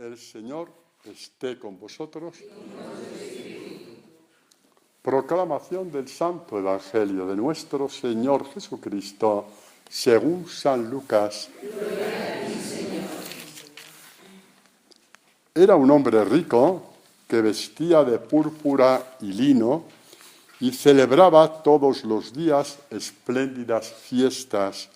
El Señor esté con vosotros. Proclamación del Santo Evangelio de nuestro Señor Jesucristo, según San Lucas. Era un hombre rico que vestía de púrpura y lino y celebraba todos los días espléndidas fiestas.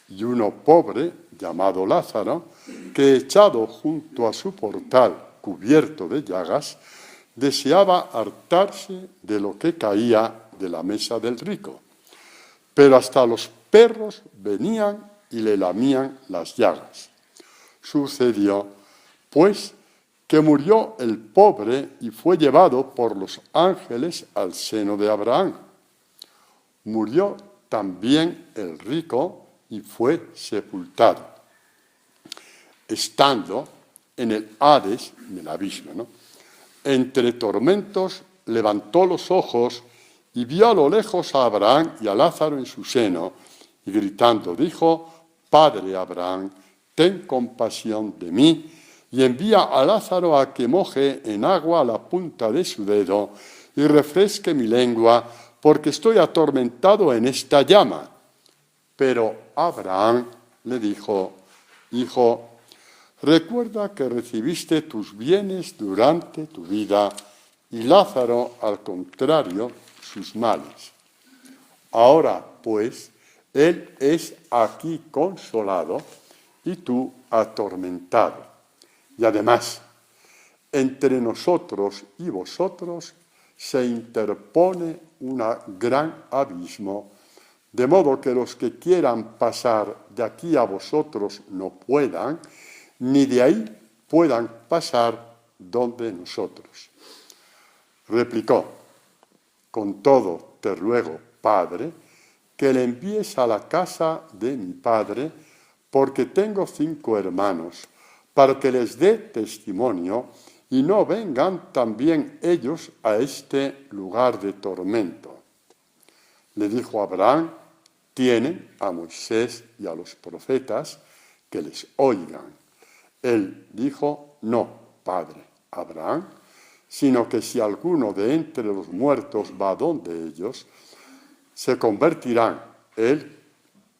Y uno pobre, llamado Lázaro, que echado junto a su portal, cubierto de llagas, deseaba hartarse de lo que caía de la mesa del rico. Pero hasta los perros venían y le lamían las llagas. Sucedió, pues, que murió el pobre y fue llevado por los ángeles al seno de Abraham. Murió también el rico y fue sepultado, estando en el Hades, en el abismo, ¿no? Entre tormentos levantó los ojos y vio a lo lejos a Abraham y a Lázaro en su seno, y gritando dijo: Padre Abraham, ten compasión de mí, y envía a Lázaro a que moje en agua la punta de su dedo y refresque mi lengua, porque estoy atormentado en esta llama. Pero Abraham le dijo: Hijo, recuerda que recibiste tus bienes durante tu vida y Lázaro, al contrario, sus males. Ahora, pues, él es aquí consolado y tú atormentado. Y además, entre nosotros y vosotros se interpone un gran abismo, de modo que los que quieran pasar de aquí a vosotros no puedan, ni de ahí puedan pasar donde nosotros. Replicó: con todo te ruego, Padre, que le envíes a la casa de mi padre, porque tengo 5 hermanos, para que les dé testimonio y no vengan también ellos a este lugar de tormento. Le dijo Abraham: tienen a Moisés y a los profetas, que les oigan. Él dijo: no, Padre Abraham, sino que si alguno de entre los muertos va donde ellos, se convertirán. Él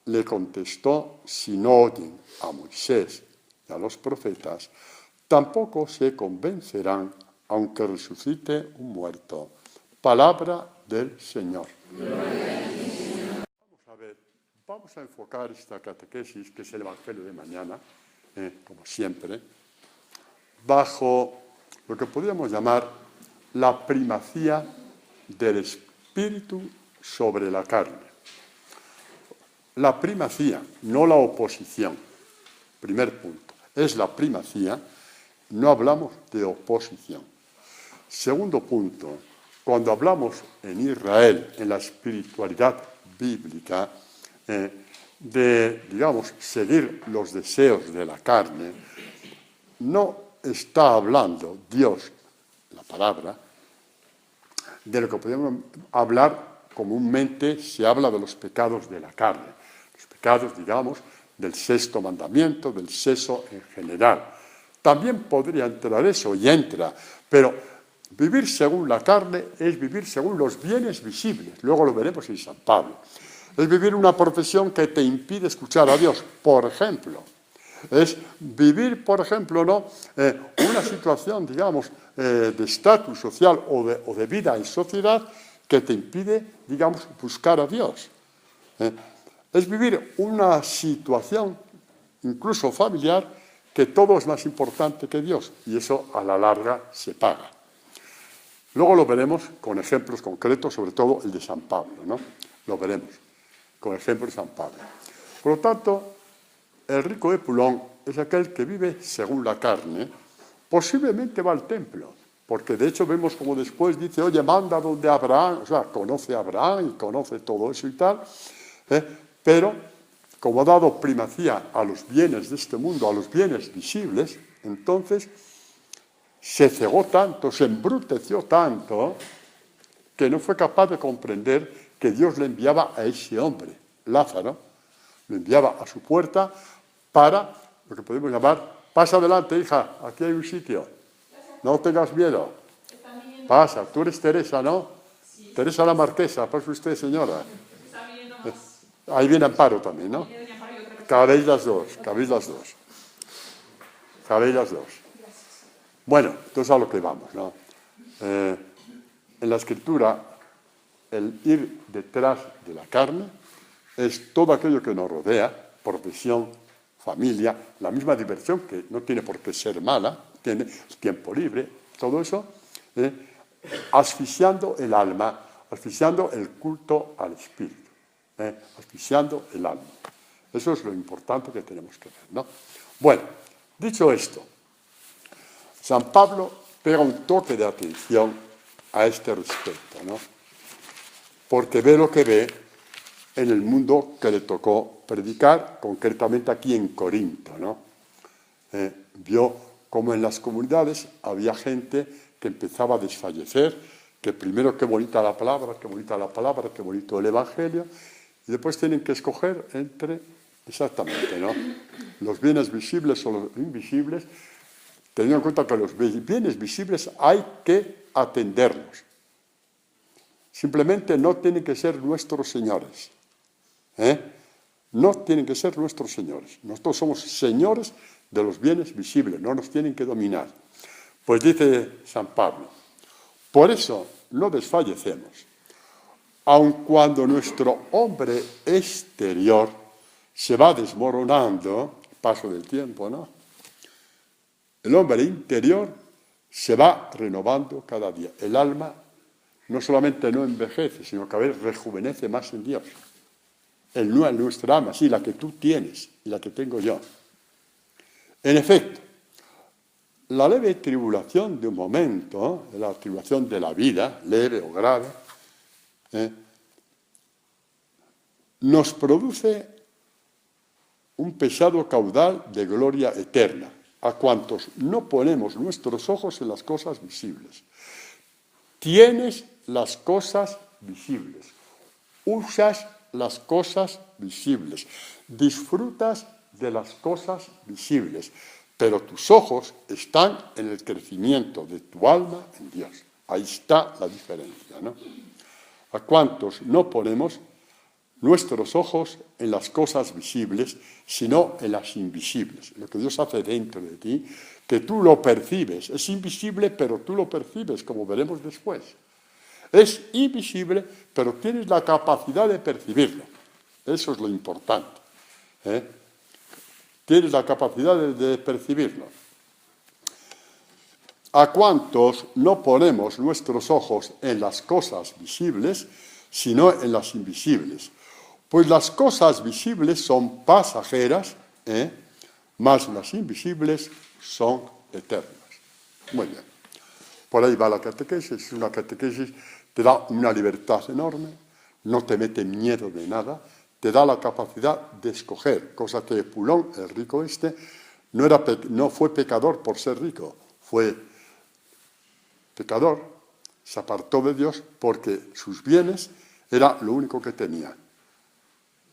le contestó: si no oyen a Moisés y a los profetas, tampoco se convencerán, aunque resucite un muerto. Palabra del Señor. Vamos a enfocar esta catequesis, que es el Evangelio de mañana, como siempre, bajo lo que podríamos llamar la primacía del espíritu sobre la carne. La primacía, no la oposición. Primer punto. Es la primacía, no hablamos de oposición. Segundo punto, cuando hablamos en Israel, en la espiritualidad bíblica, de, digamos, seguir los deseos de la carne, no está hablando Dios, la palabra, de lo que podemos hablar comúnmente, se habla de los pecados de la carne, los pecados, digamos, del 6º mandamiento, del sexo en general. También podría entrar eso, y entra, pero vivir según la carne es vivir según los bienes visibles, luego lo veremos en San Pablo. Es vivir una profesión que te impide escuchar a Dios, por ejemplo. Es vivir, por ejemplo, ¿no? Una situación, digamos, de estatus social o de vida en sociedad que te impide, digamos, buscar a Dios. Es vivir una situación, incluso familiar, que todo es más importante que Dios, y eso a la larga se paga. Luego lo veremos con ejemplos concretos, sobre todo el de San Pablo, ¿no? Lo veremos con ejemplo de San Pablo. Por lo tanto, el rico Epulón es aquel que vive según la carne, posiblemente va al templo, porque de hecho vemos como después dice: oye, manda donde Abraham, o sea, conoce a Abraham y conoce todo eso y tal, pero como ha dado primacía a los bienes de este mundo, a los bienes visibles, entonces se cegó tanto, se embruteció tanto, que no fue capaz de comprender que Dios le enviaba a ese hombre, Lázaro, lo enviaba a su puerta para lo que podemos llamar Pasa adelante, hija, aquí hay un sitio. No tengas miedo. Pasa, tú eres Teresa, ¿no? Sí. Teresa la Marquesa, pasa usted, señora. Ahí viene Amparo también, ¿no? Cabéis las dos. Bueno, entonces a lo que vamos, ¿no? En la Escritura, el ir detrás de la carne es todo aquello que nos rodea, profesión, familia, la misma diversión, que no tiene por qué ser mala, tiene el tiempo libre, todo eso, asfixiando el alma, asfixiando el culto al espíritu, asfixiando el alma. Eso es lo importante que tenemos que ver, ¿no? Bueno, dicho esto, San Pablo pega un toque de atención a este respecto, ¿no? Porque ve lo que ve en el mundo que le tocó predicar, concretamente aquí en Corinto, ¿no? Vio como en las comunidades había gente que empezaba a desfallecer, que primero qué bonita la palabra, qué bonito el Evangelio, y después tienen que escoger entre, exactamente, ¿no? Los bienes visibles o los invisibles, teniendo en cuenta que los bienes visibles hay que atenderlos. Simplemente no tienen que ser nuestros señores. No tienen que ser nuestros señores. Nosotros somos señores de los bienes visibles, no nos tienen que dominar. Pues dice San Pablo, por eso no desfallecemos, aun cuando nuestro hombre exterior se va desmoronando, paso del tiempo, ¿no? El hombre interior se va renovando cada día. El alma no solamente no envejece, sino que a veces rejuvenece más en Dios. Nuestra alma, sí, la que tú tienes y la que tengo yo. En efecto, la leve tribulación de un momento, la tribulación de la vida, leve o grave, nos produce un pesado caudal de gloria eterna, a cuantos no ponemos nuestros ojos en las cosas visibles. Tienes las cosas visibles, usas las cosas visibles, disfrutas de las cosas visibles, pero tus ojos están en el crecimiento de tu alma en Dios. Ahí está la diferencia, ¿no? A cuántos no ponemos nuestros ojos en las cosas visibles, sino en las invisibles, lo que Dios hace dentro de ti, que tú lo percibes. Es invisible, pero tú lo percibes, como veremos después. Es invisible, pero tienes la capacidad de percibirlo. Eso es lo importante. Tienes la capacidad de percibirlo. ¿A cuántos no ponemos nuestros ojos en las cosas visibles, sino en las invisibles? Pues las cosas visibles son pasajeras, mas las invisibles son eternas. Muy bien. Por ahí va la catequesis. Es una catequesis, te da una libertad enorme, no te mete miedo de nada, te da la capacidad de escoger, cosa que Pulón, el rico no fue pecador por ser rico, fue pecador, se apartó de Dios porque sus bienes era lo único que tenía.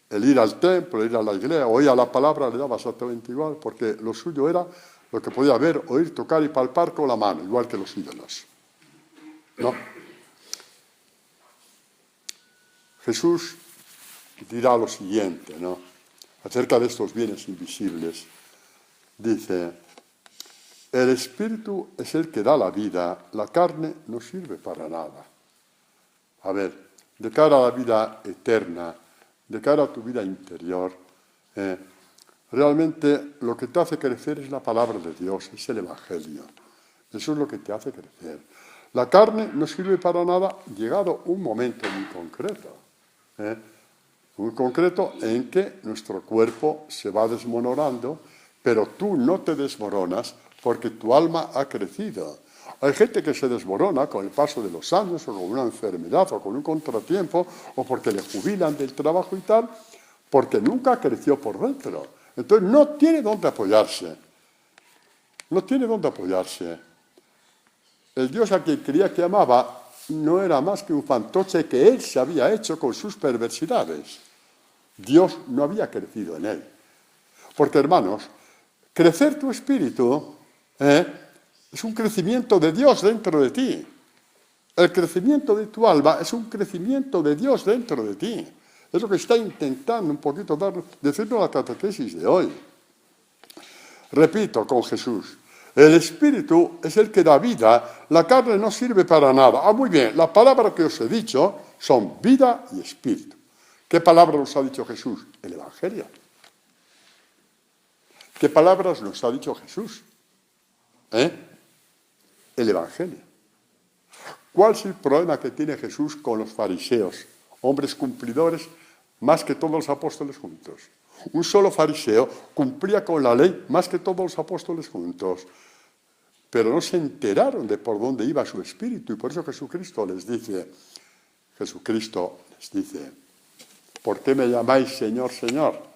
El ir al templo, el ir a la iglesia, oír la palabra le daba exactamente igual, porque lo suyo era lo que podía ver, oír, tocar y palpar con la mano, igual que los ídolos. ¿No? Jesús dirá lo siguiente, ¿no? Acerca de estos bienes invisibles. Dice, el espíritu es el que da la vida, la carne no sirve para nada. A ver, de cara a la vida eterna, de cara a tu vida interior, realmente lo que te hace crecer es la palabra de Dios, es el Evangelio. Eso es lo que te hace crecer. La carne no sirve para nada, llegado un momento muy concreto en que nuestro cuerpo se va desmoronando, pero tú no te desmoronas porque tu alma ha crecido. Hay gente que se desmorona con el paso de los años, o con una enfermedad, o con un contratiempo, o porque le jubilan del trabajo y tal, porque nunca creció por dentro. Entonces no tiene dónde apoyarse. No tiene dónde apoyarse. El Dios a quien creía que amaba no era más que un fantoche que él se había hecho con sus perversidades. Dios no había crecido en él. Porque, hermanos, crecer tu espíritu es un crecimiento de Dios dentro de ti. El crecimiento de tu alma es un crecimiento de Dios dentro de ti. Es lo que está intentando un poquito decirnos la catequesis de hoy. Repito con Jesús, el espíritu es el que da vida, la carne no sirve para nada. Muy bien, las palabras que os he dicho son vida y espíritu. ¿Qué palabras nos ha dicho Jesús? El Evangelio. ¿Qué palabras nos ha dicho Jesús? El Evangelio. ¿Cuál es el problema que tiene Jesús con los fariseos? Hombres cumplidores más que todos los apóstoles juntos. Un solo fariseo cumplía con la ley más que todos los apóstoles juntos. Pero no se enteraron de por dónde iba su espíritu. Y por eso Jesucristo les dice, ¿por qué me llamáis Señor, Señor?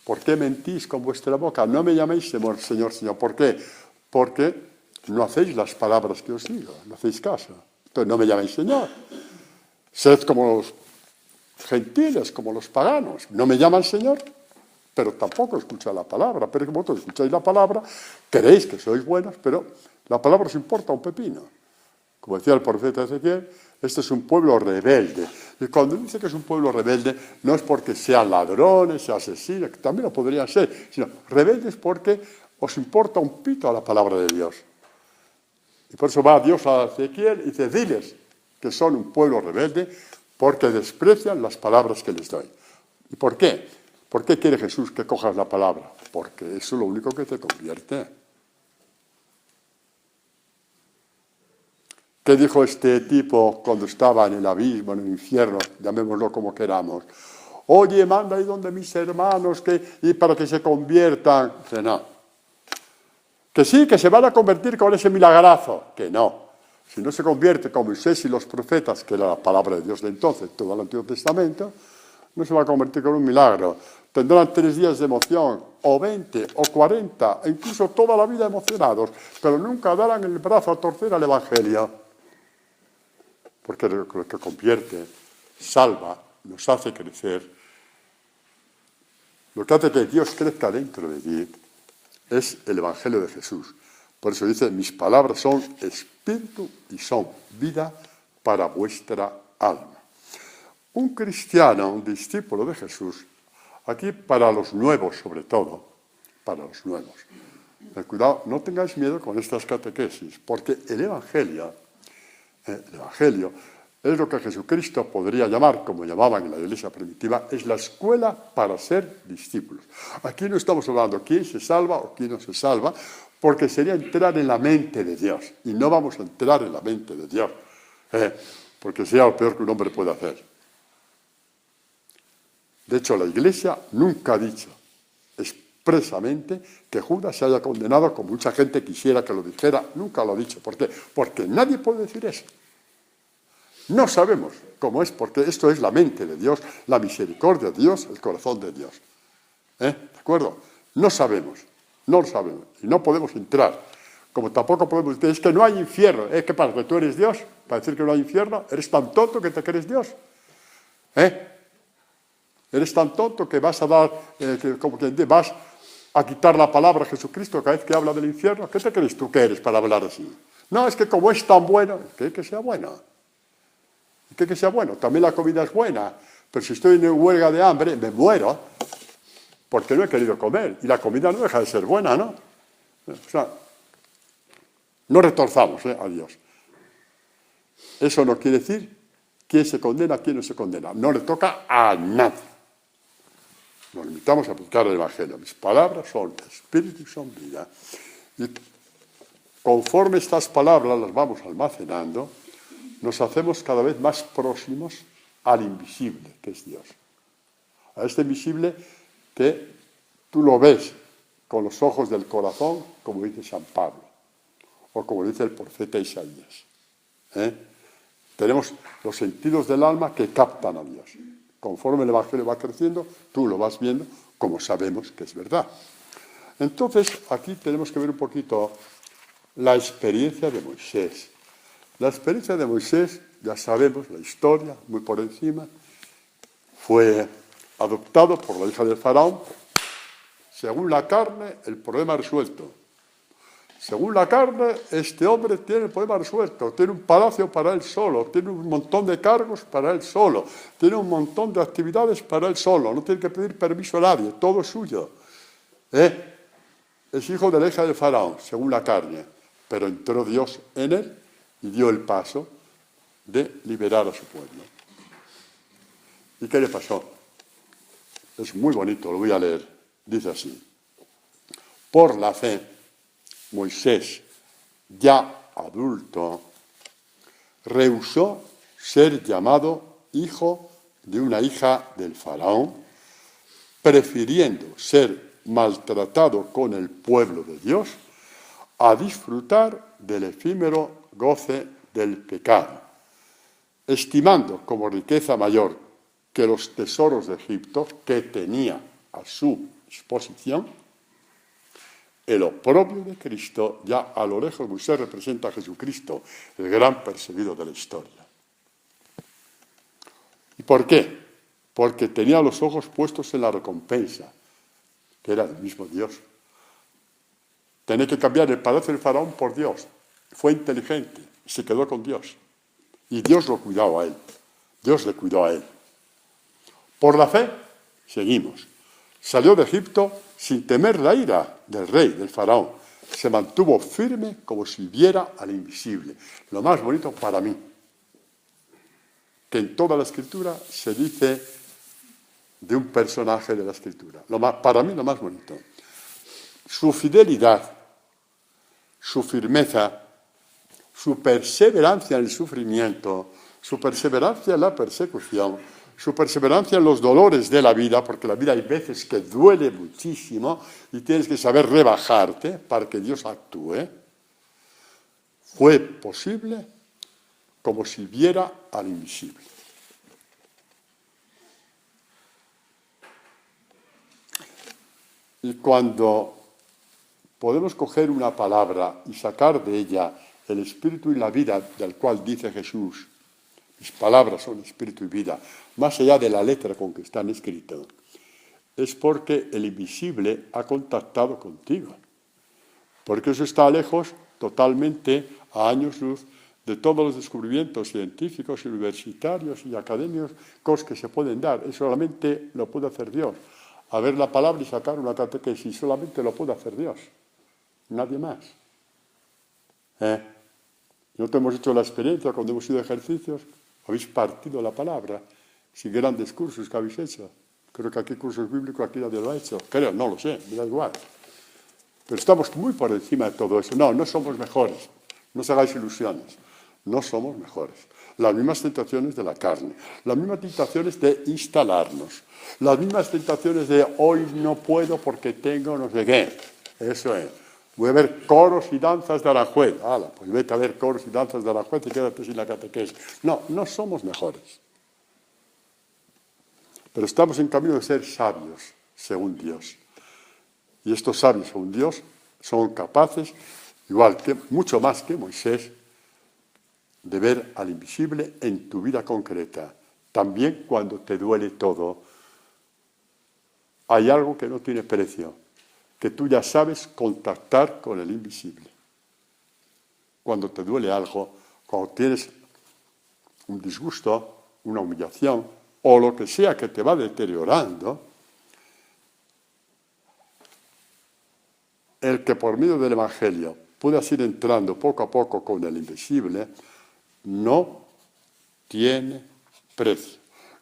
¿Por qué mentís con vuestra boca? No me llaméis Señor, Señor, Señor. ¿Por qué? Porque no hacéis las palabras que os digo, no hacéis caso. Entonces no me llaméis Señor. Sed como los gentiles, como los paganos. No me llaman Señor, pero tampoco escuchan la palabra. Pero como vosotros escucháis la palabra, creéis que sois buenos, pero la palabra os importa un pepino. Como decía el profeta Ezequiel, este es un pueblo rebelde. Y cuando dice que es un pueblo rebelde, no es porque sean ladrones, sean asesinos, que también lo podrían ser, sino rebeldes porque os importa un pito a la palabra de Dios. Y por eso va Dios a Ezequiel y dice, diles que son un pueblo rebelde porque desprecian las palabras que les doy. ¿Y por qué? ¿Por qué quiere Jesús que cojas la palabra? Porque eso es lo único que te convierte. ¿Qué dijo este tipo cuando estaba en el abismo, en el infierno, llamémoslo como queramos? Oye, manda ahí donde mis hermanos y para que se conviertan. Que no. Que sí, que se van a convertir con ese milagrazo. Que no. Si no se convierte como Moisés y los profetas, que era la palabra de Dios de entonces, todo el Antiguo Testamento, no se va a convertir con un milagro. Tendrán 3 días de emoción, o 20, o 40, e incluso toda la vida emocionados, pero nunca darán el brazo a torcer al Evangelio. Porque lo que convierte, salva, nos hace crecer. Lo que hace que Dios crezca dentro de ti es el Evangelio de Jesús. Por eso dice, mis palabras son espíritu y son vida para vuestra alma. Un cristiano, un discípulo de Jesús, aquí para los nuevos sobre todo, para los nuevos. Cuidado, no tengáis miedo con estas catequesis, porque el Evangelio es lo que Jesucristo podría llamar, como llamaban en la iglesia primitiva, es la escuela para ser discípulos. Aquí no estamos hablando quién se salva o quién no se salva, porque sería entrar en la mente de Dios, y no vamos a entrar en la mente de Dios, porque sería lo peor que un hombre puede hacer. De hecho, la Iglesia nunca ha dicho expresamente que Judas se haya condenado, como mucha gente quisiera que lo dijera, nunca lo ha dicho. ¿Por qué? Porque nadie puede decir eso. No sabemos cómo es, porque esto es la mente de Dios, la misericordia de Dios, el corazón de Dios. ¿De acuerdo? No sabemos, no lo sabemos, y no podemos entrar. Como tampoco podemos decir, es que no hay infierno. ¿Qué pasa? ¿Que tú eres Dios? Para decir que no hay infierno, ¿eres tan tonto que te crees Dios? Eres tan tonto que vas a dar, como que vas a quitar la palabra a Jesucristo cada vez que habla del infierno. ¿Qué te crees tú que eres para hablar así? No, es que como es tan bueno, que sea bueno. Que sea bueno. También la comida es buena, pero si estoy en huelga de hambre, me muero porque no he querido comer. Y la comida no deja de ser buena, ¿no? O sea, no retorzamos a Dios. Eso no quiere decir quién se condena, quién no se condena. No le toca a nadie. Nos limitamos a aplicar el Evangelio. Mis palabras son espíritu y son vida. Y conforme estas palabras las vamos almacenando, nos hacemos cada vez más próximos al invisible, que es Dios. A este invisible que tú lo ves con los ojos del corazón, como dice San Pablo, o como dice el profeta Isaías. Tenemos los sentidos del alma que captan a Dios. Conforme el Evangelio va creciendo, tú lo vas viendo como sabemos que es verdad. Entonces, aquí tenemos que ver un poquito la experiencia de Moisés. La experiencia de Moisés, ya sabemos la historia, muy por encima, fue adoptado por la hija del faraón, Según la carne, el problema resuelto. Según la carne, este hombre tiene el problema resuelto, tiene un palacio para él solo, tiene un montón de cargos para él solo, tiene un montón de actividades para él solo, no tiene que pedir permiso a nadie, todo es suyo. Es hijo de la hija del faraón, según la carne, pero entró Dios en él y dio el paso de liberar a su pueblo. ¿Y qué le pasó? Es muy bonito, lo voy a leer. Dice así: por la fe, Moisés, ya adulto, rehusó ser llamado hijo de una hija del faraón, prefiriendo ser maltratado con el pueblo de Dios a disfrutar del efímero goce del pecado, estimando como riqueza mayor que los tesoros de Egipto que tenía a su disposición, el oprobio de Cristo. Ya a lo lejos Moisés representa a Jesucristo, el gran perseguido de la historia. ¿Y por qué? Porque tenía los ojos puestos en la recompensa, que era el mismo Dios. Tenía que cambiar el palacio del faraón por Dios. Fue inteligente, se quedó con Dios. Y Dios lo cuidaba a él. Dios le cuidó a él. Por la fe, seguimos. Salió de Egipto sin temer la ira del rey, del faraón. Se mantuvo firme como si viera al invisible. Lo más bonito para mí, que en toda la Escritura se dice de un personaje de la Escritura. Para mí lo más bonito. Su fidelidad, su firmeza, su perseverancia en el sufrimiento, su perseverancia en la persecución, su perseverancia en los dolores de la vida, porque la vida hay veces que duele muchísimo y tienes que saber rebajarte para que Dios actúe, fue posible como si viera al invisible. Y cuando podemos coger una palabra y sacar de ella el espíritu y la vida del cual dice Jesús, mis palabras son espíritu y vida, más allá de la letra con que están escritas, es porque el invisible ha contactado contigo. Porque eso está lejos, totalmente, a años luz, de todos los descubrimientos científicos, universitarios y académicos que se pueden dar. Eso solamente lo puede hacer Dios. A ver la palabra y sacar una catequesis, solamente lo puede hacer Dios. Nadie más. Nosotros hemos hecho la experiencia cuando hemos ido a ejercicios, habéis partido la palabra, sin grandes cursos que habéis hecho. Creo que aquí cursos bíblicos, aquí nadie lo ha hecho. Creo, no lo sé, me da igual. Pero estamos muy por encima de todo eso. No somos mejores. No os hagáis ilusiones. No somos mejores. Las mismas tentaciones de la carne, las mismas tentaciones de instalarnos, las mismas tentaciones de hoy no puedo porque tengo no sé qué. Eso es. Voy a ver coros y danzas de Aranjuez. Pues vete a ver coros y danzas de Aranjuez y quédate sin la catequesis. No somos mejores. Pero estamos en camino de ser sabios, según Dios. Y estos sabios, según Dios, son capaces, igual que mucho más que Moisés, de ver al invisible en tu vida concreta. También cuando te duele todo, hay algo que no tiene precio, que tú ya sabes contactar con el invisible. Cuando te duele algo, cuando tienes un disgusto, una humillación, o lo que sea que te va deteriorando, el que por medio del Evangelio puedas ir entrando poco a poco con el invisible, no tiene precio.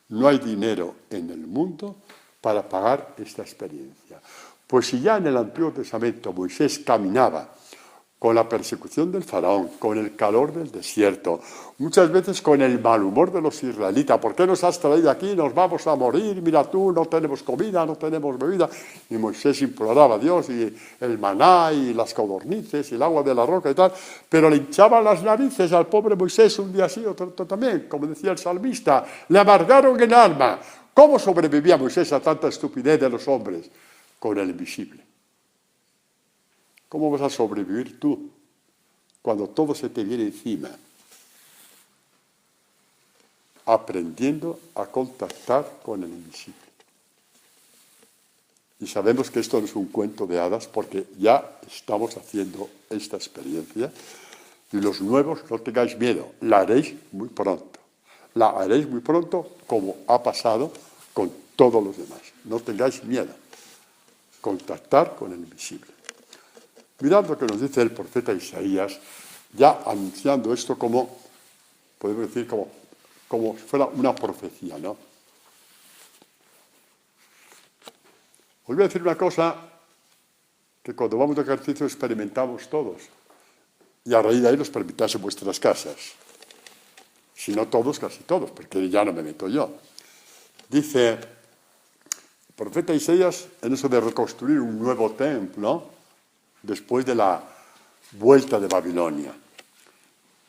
No hay dinero en el mundo para pagar esta experiencia. Pues si ya en el Antiguo Testamento Moisés caminaba con la persecución del faraón, con el calor del desierto, muchas veces con el mal humor de los israelitas. ¿Por qué nos has traído aquí? Nos vamos a morir, mira tú, no tenemos comida, no tenemos bebida. Y Moisés imploraba a Dios, y el maná, y las codornices, y el agua de la roca y tal, pero le hinchaban las narices al pobre Moisés un día sí, otro también, como decía el salmista, le amargaron el alma. ¿Cómo sobrevivía Moisés a tanta estupidez de los hombres? Con el invisible. ¿Cómo vas a sobrevivir tú cuando todo se te viene encima? Aprendiendo a contactar con el invisible. Y sabemos que esto no es un cuento de hadas porque ya estamos haciendo esta experiencia. Y los nuevos, no tengáis miedo, la haréis muy pronto. La haréis muy pronto como ha pasado con todos los demás. No tengáis miedo. Contactar con el invisible. Mirad lo que nos dice el profeta Isaías, ya anunciando esto como, podemos decir, como si fuera una profecía, ¿no? Os voy a decir una cosa que cuando vamos de ejercicio experimentamos todos. Y a raíz de ahí los permitáis en vuestras casas. Si no todos, casi todos, porque ya no me meto yo. Dice el profeta Isaías en eso de reconstruir un nuevo templo después de la vuelta de Babilonia.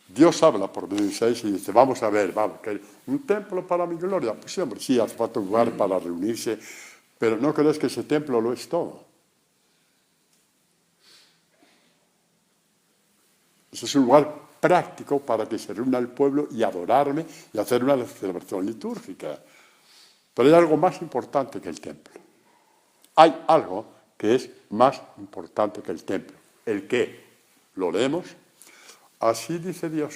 Dios habla por medio de Isaías y dice, vamos a ver, que un templo para mi gloria. Pues sí, hombre, sí, hace falta un lugar para reunirse, pero no crees que ese templo lo es todo. Ese es un lugar práctico para que se reúna el pueblo y adorarme y hacer una celebración litúrgica. Pero hay algo más importante que el templo. Hay algo que es más importante que el templo. ¿El qué? Lo leemos. Así dice Dios.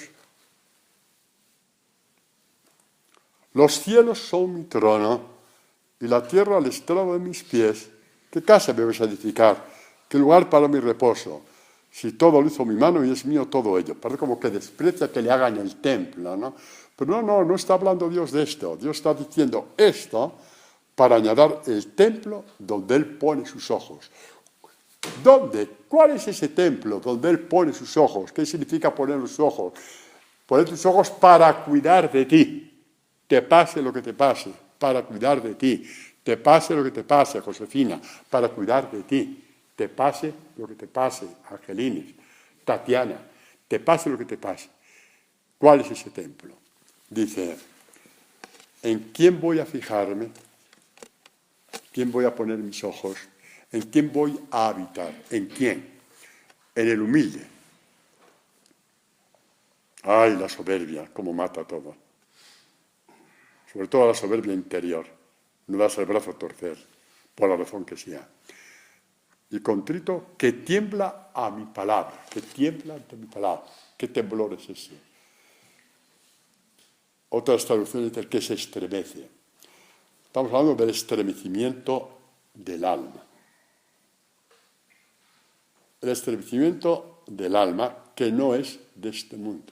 Los cielos son mi trono y la tierra al estrado de mis pies. ¿Qué casa me vas a edificar? ¿Qué lugar para mi reposo? Si todo lo hizo mi mano y es mío todo ello. Parece como que desprecia que le hagan el templo, ¿no? Pero no está hablando Dios de esto. Dios está diciendo esto para añadir el templo donde Él pone sus ojos. ¿Dónde? ¿Cuál es ese templo donde Él pone sus ojos? ¿Qué significa poner los ojos? Poner tus ojos para cuidar de ti. Te pase lo que te pase, para cuidar de ti. Te pase lo que te pase, Josefina, para cuidar de ti. Te pase lo que te pase, Angelines, Tatiana, te pase lo que te pase. ¿Cuál es ese templo? Dice, ¿en quién voy a fijarme? ¿Quién voy a poner mis ojos? ¿En quién voy a habitar? ¿En quién? En el humilde. Ay, la soberbia, cómo mata todo. Sobre todo la soberbia interior. No das el brazo a torcer, por la razón que sea. Y contrito, que tiembla a mi palabra, que tiembla ante mi palabra. ¿Qué temblor es ese? Otras traducciones dicen que se estremece. Estamos hablando del estremecimiento del alma. El estremecimiento del alma que no es de este mundo.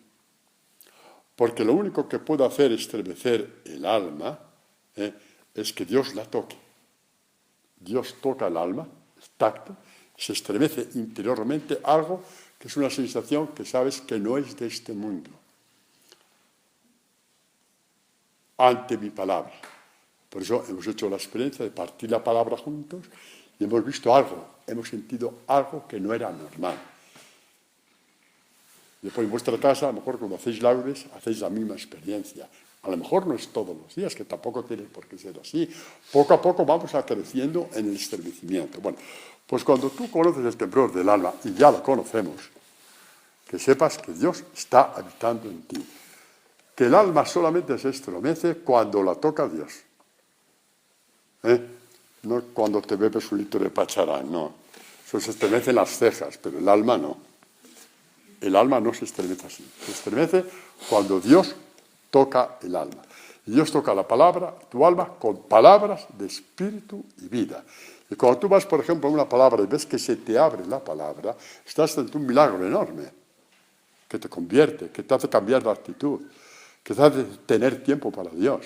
Porque lo único que puede hacer estremecer el alma es que Dios la toque. Dios toca el alma, el tacto, se estremece interiormente algo que es una sensación que sabes que no es de este mundo. Ante mi palabra. Por eso hemos hecho la experiencia de partir la palabra juntos y hemos visto algo, hemos sentido algo que no era normal. Después en vuestra casa, a lo mejor cuando hacéis laudes, hacéis la misma experiencia. A lo mejor no es todos los días, que tampoco tiene por qué ser así. Poco a poco vamos creciendo en el estremecimiento. Bueno, pues cuando tú conoces el temblor del alma, y ya lo conocemos, que sepas que Dios está habitando en ti. Que el alma solamente se estremece cuando la toca Dios. No cuando te bebes un litro de pacharán, no. Eso se estremece en las cejas, pero el alma no. El alma no se estremece así. Se estremece cuando Dios toca el alma. Y Dios toca la palabra, tu alma, con palabras de espíritu y vida. Y cuando tú vas, por ejemplo, a una palabra y ves que se te abre la palabra, estás ante un milagro enorme, que te convierte, que te hace cambiar de actitud, que te hace tener tiempo para Dios.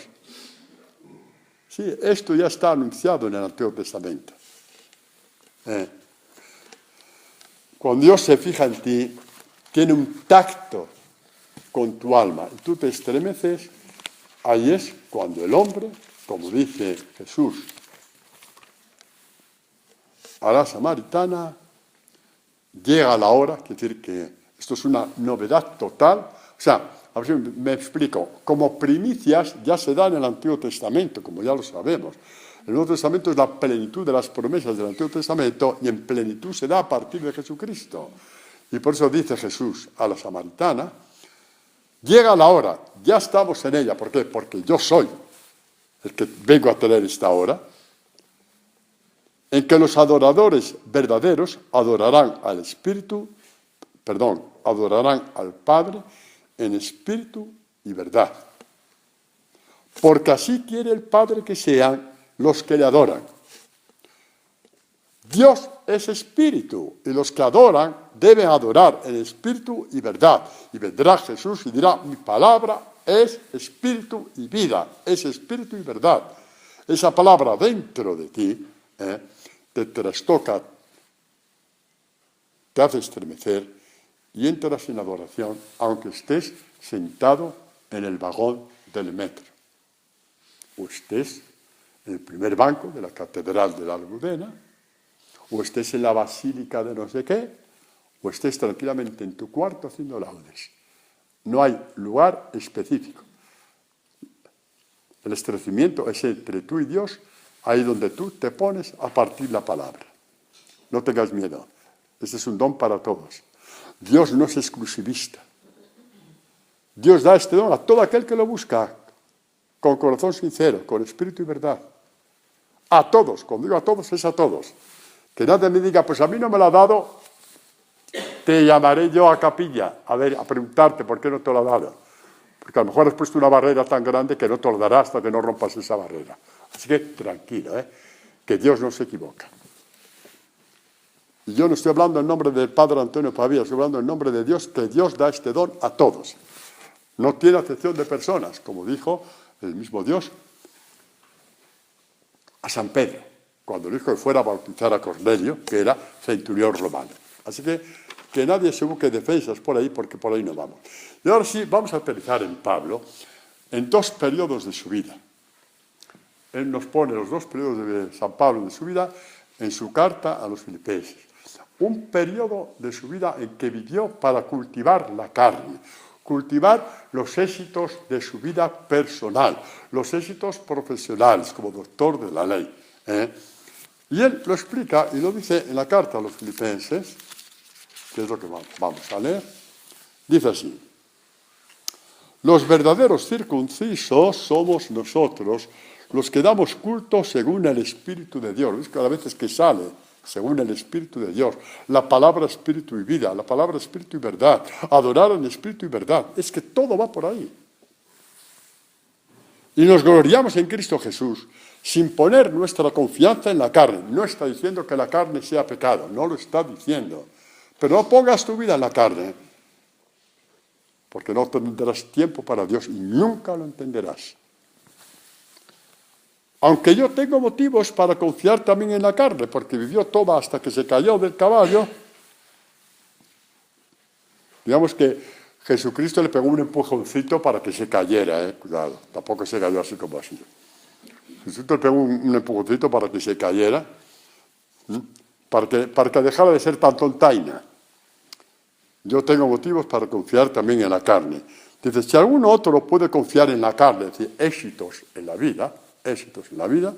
Sí, esto ya está anunciado en el Antiguo Testamento. Cuando Dios se fija en ti, tiene un tacto con tu alma y tú te estremeces, ahí es cuando el hombre, como dice Jesús a la samaritana, llega la hora, quiere decir que esto es una novedad total. O sea, a ver si me explico, como primicias ya se da en el Antiguo Testamento, como ya lo sabemos. El Nuevo Testamento es la plenitud de las promesas del Antiguo Testamento y en plenitud se da a partir de Jesucristo. Y por eso dice Jesús a la samaritana, llega la hora, ya estamos en ella. ¿Por qué? Porque yo soy el que vengo a tener esta hora. en que los adoradores verdaderos adorarán al Padre en espíritu y verdad. Porque así quiere el Padre que sean los que le adoran. Dios es espíritu y los que adoran deben adorar en espíritu y verdad. Y vendrá Jesús y dirá, mi palabra es espíritu y vida, es espíritu y verdad. Esa palabra dentro de ti te trastoca, te hace estremecer y entras en adoración aunque estés sentado en el vagón del metro o estés en el primer banco de la Catedral de la Almudena o estés en la Basílica de no sé qué o estés tranquilamente en tu cuarto haciendo laudes. No hay lugar específico. El estremecimiento es entre tú y Dios, ahí donde tú te pones a partir la palabra. No tengas miedo. Este es un don para todos. Dios no es exclusivista. Dios da este don a todo aquel que lo busca, con corazón sincero, con espíritu y verdad. A todos, cuando digo a todos, es a todos. Que nadie me diga, pues a mí no me lo ha dado, te llamaré yo a capilla, a preguntarte por qué no te lo ha dado. Porque a lo mejor has puesto una barrera tan grande que no te lo dará hasta que no rompas esa barrera. Así que tranquilo, que Dios no se equivoca. Y yo no estoy hablando en nombre del Padre Antonio Pavía, estoy hablando en nombre de Dios, que Dios da este don a todos. No tiene acepción de personas, como dijo el mismo Dios a San Pedro, cuando le dijo que fuera a bautizar a Cornelio, que era centurión romano. Así que nadie se busque defensas por ahí, porque por ahí no vamos. Y ahora sí, vamos a aterrizar en Pablo, en dos periodos de su vida. Él nos pone los dos periodos de San Pablo de su vida en su carta a los filipenses. Un periodo de su vida en que vivió para cultivar la carne, cultivar los éxitos de su vida personal, los éxitos profesionales como doctor de la ley. Y él lo explica y lo dice en la carta a los filipenses, que es lo que vamos a leer. Dice así: los verdaderos circuncisos somos nosotros, los que damos culto según el Espíritu de Dios. Es que a veces que sale según el Espíritu de Dios, la palabra Espíritu y vida, la palabra Espíritu y verdad, adorar en Espíritu y verdad. Es que todo va por ahí. Y nos gloriamos en Cristo Jesús, sin poner nuestra confianza en la carne. No está diciendo que la carne sea pecado, no lo está diciendo. Pero no pongas tu vida en la carne, porque no tendrás tiempo para Dios y nunca lo entenderás. Aunque yo tengo motivos para confiar también en la carne, porque vivió toda hasta que se cayó del caballo. Digamos que Jesucristo le pegó un empujoncito para que se cayera, cuidado, tampoco se cayó así como así. Jesucristo le pegó un empujoncito para que se cayera, para que dejara de ser tan tontaina. Yo tengo motivos para confiar también en la carne. Dice, si alguno otro puede confiar en la carne, es decir, éxitos en la vida,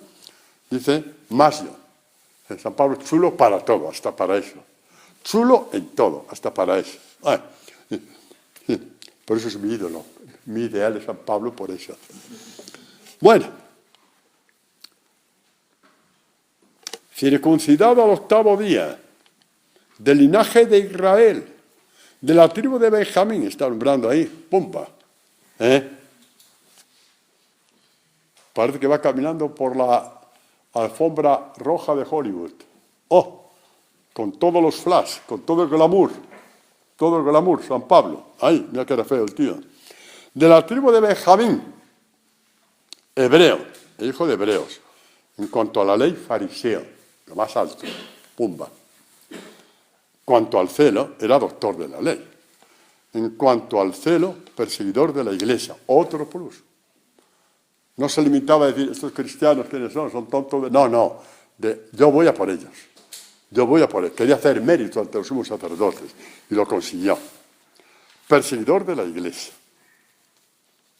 dice, más yo. San Pablo, chulo para todo, hasta para eso. Chulo en todo, hasta para eso. Por eso es mi ídolo. Mi ideal es San Pablo por eso. Bueno. Circuncidado al 8º día, del linaje de Israel, de la tribu de Benjamín, está nombrando ahí, pumpa. Parece que va caminando por la alfombra roja de Hollywood. Con todos los flash, con todo el glamour, San Pablo. Ay, mira que era feo el tío. De la tribu de Benjamín, hebreo, el hijo de hebreos. En cuanto a la ley, fariseo, lo más alto, pumba. Cuanto al celo, era doctor de la ley. En cuanto al celo, perseguidor de la iglesia, otro plus. No se limitaba a decir, estos cristianos, ¿quiénes son? Son tontos. No. Yo voy a por ellos. Quería hacer mérito ante los sumos sacerdotes y lo consiguió. Perseguidor de la iglesia.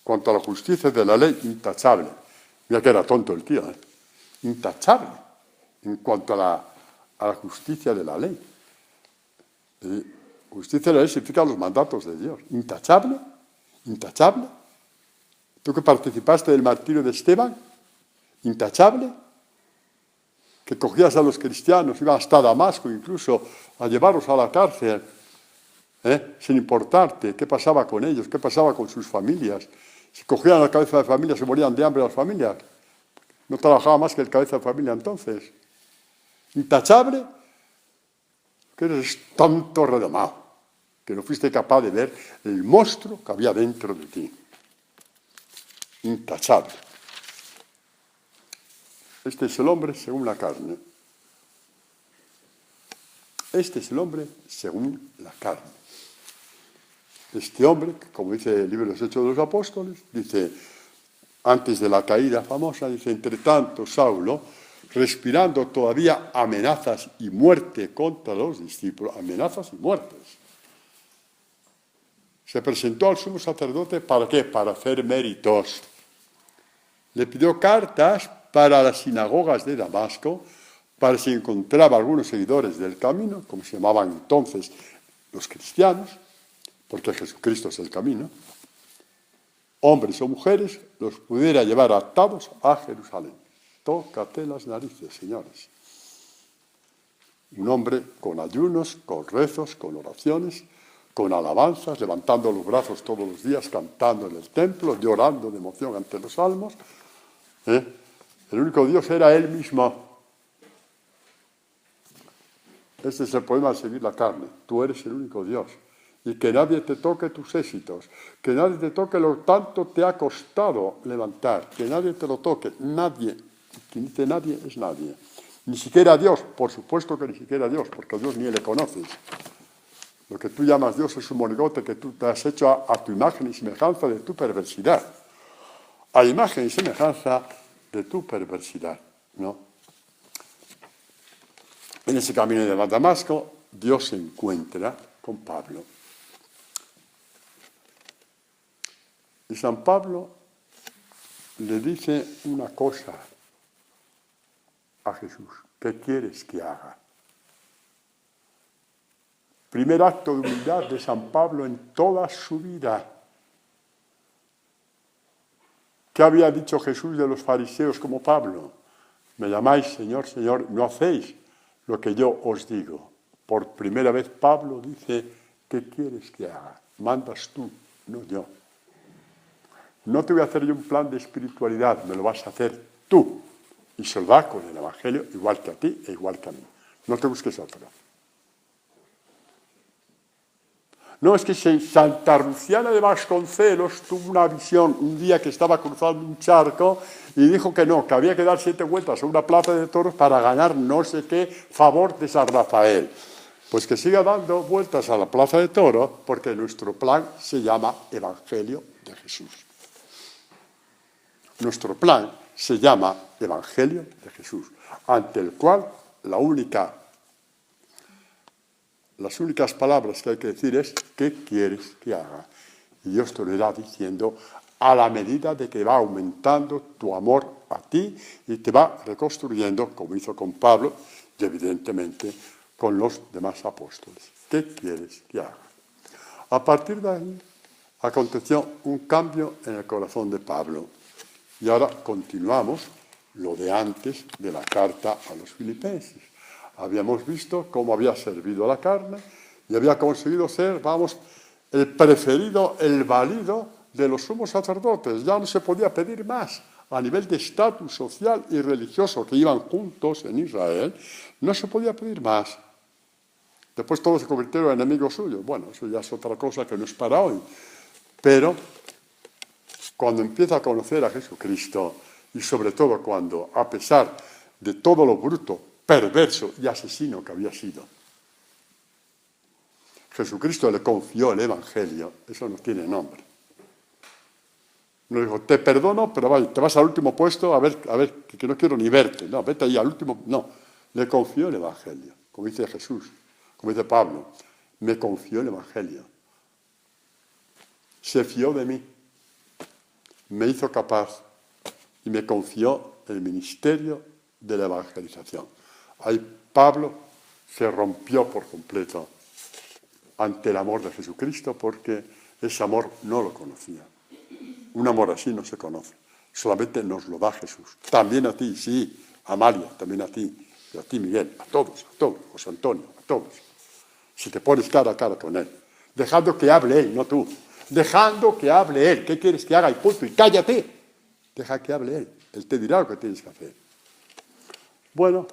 Cuanto a la justicia de la ley, intachable. Mira que era tonto el tío, intachable. En cuanto a la justicia de la ley. Justicia de la ley significa los mandatos de Dios. Intachable. ¿Tú que participaste del martirio de Esteban? Intachable. que cogías a los cristianos, iban hasta Damasco incluso a llevarlos a la cárcel, sin importarte qué pasaba con ellos, qué pasaba con sus familias. Si cogían a la cabeza de familia, se morían de hambre las familias. No trabajaba más que el cabeza de familia entonces. Intachable, que eres tonto redomado, que no fuiste capaz de ver el monstruo que había dentro de ti. Intachable. Este es el hombre según la carne. Este es el hombre según la carne. Este hombre, como dice el libro de los Hechos de los Apóstoles, dice, antes de la caída famosa, dice, entre tanto Saulo, respirando todavía amenazas y muerte contra los discípulos, amenazas y muertes, se presentó al sumo sacerdote, ¿para qué? Para hacer méritos. Le pidió cartas para las sinagogas de Damasco, para si encontraba algunos seguidores del camino, como se llamaban entonces los cristianos, porque Jesucristo es el camino, hombres o mujeres, los pudiera llevar atados a Jerusalén. Tócate las narices, señores. Un hombre con ayunos, con rezos, con oraciones, con alabanzas, levantando los brazos todos los días, cantando en el templo, llorando de emoción ante los salmos. El único Dios era Él mismo. Este es el problema de seguir la carne. Tú eres el único Dios. Y que nadie te toque tus éxitos, que nadie te toque lo tanto te ha costado levantar, que nadie te lo toque, nadie. Quien dice nadie es nadie. Ni siquiera Dios, por supuesto que ni siquiera Dios, porque a Dios ni le conoces. Lo que tú llamas Dios es un monigote que tú te has hecho a tu imagen y semejanza de tu perversidad. A imagen y semejanza de tu perversidad, ¿no? En ese camino de Damasco, Dios se encuentra con Pablo. Y San Pablo le dice una cosa a Jesús. ¿Qué quieres que haga? Primer acto de humildad de San Pablo en toda su vida. ¿Qué había dicho Jesús de los fariseos como Pablo? Me llamáis Señor, Señor, no hacéis lo que yo os digo. Por primera vez Pablo dice, ¿qué quieres que haga? Mandas tú, no yo. No te voy a hacer yo un plan de espiritualidad, me lo vas a hacer tú. Y se lo da con el Evangelio, igual que a ti e igual que a mí. No te busques otro. No, es que Santa Luciana de Vasconcelos tuvo una visión un día que estaba cruzando un charco y dijo que no, que había que dar 7 vueltas a una plaza de toros para ganar no sé qué favor de San Rafael. Pues que siga dando vueltas a la plaza de toros porque nuestro plan se llama Evangelio de Jesús. Nuestro plan se llama Evangelio de Jesús, ante el cual las únicas palabras que hay que decir es ¿qué quieres que haga? Y Dios te lo irá diciendo a la medida de que va aumentando tu amor a ti y te va reconstruyendo, como hizo con Pablo y evidentemente con los demás apóstoles. ¿Qué quieres que haga? A partir de ahí aconteció un cambio en el corazón de Pablo. Y ahora continuamos lo de antes de la carta a los filipenses. Habíamos visto cómo había servido a la carne y había conseguido ser, el preferido, el valido de los sumos sacerdotes. Ya no se podía pedir más. A nivel de estatus social y religioso que iban juntos en Israel, no se podía pedir más. Después todos se convirtieron en enemigos suyos. Bueno, eso ya es otra cosa que no es para hoy. Pero cuando empieza a conocer a Jesucristo y sobre todo cuando, a pesar de todo lo bruto, perverso y asesino que había sido, Jesucristo le confió el Evangelio, eso no tiene nombre. No dijo, te perdono, pero vaya, te vas al último puesto, a ver, que no quiero ni verte. No, vete ahí al último. No, le confió el Evangelio, como dice Jesús, como dice Pablo, me confió el Evangelio. Se fió de mí. Me hizo capaz y me confió el ministerio de la evangelización. Ahí Pablo se rompió por completo ante el amor de Jesucristo porque ese amor no lo conocía. Un amor así no se conoce, solamente nos lo da Jesús. También a ti, sí, Amalia, también a ti, y a ti, Miguel, a todos, José Antonio, a todos, si te pones cara a cara con él, dejando que hable él, no tú, dejando que hable él, ¿qué quieres que haga? Y punto, y cállate, deja que hable él te dirá lo que tienes que hacer. Bueno,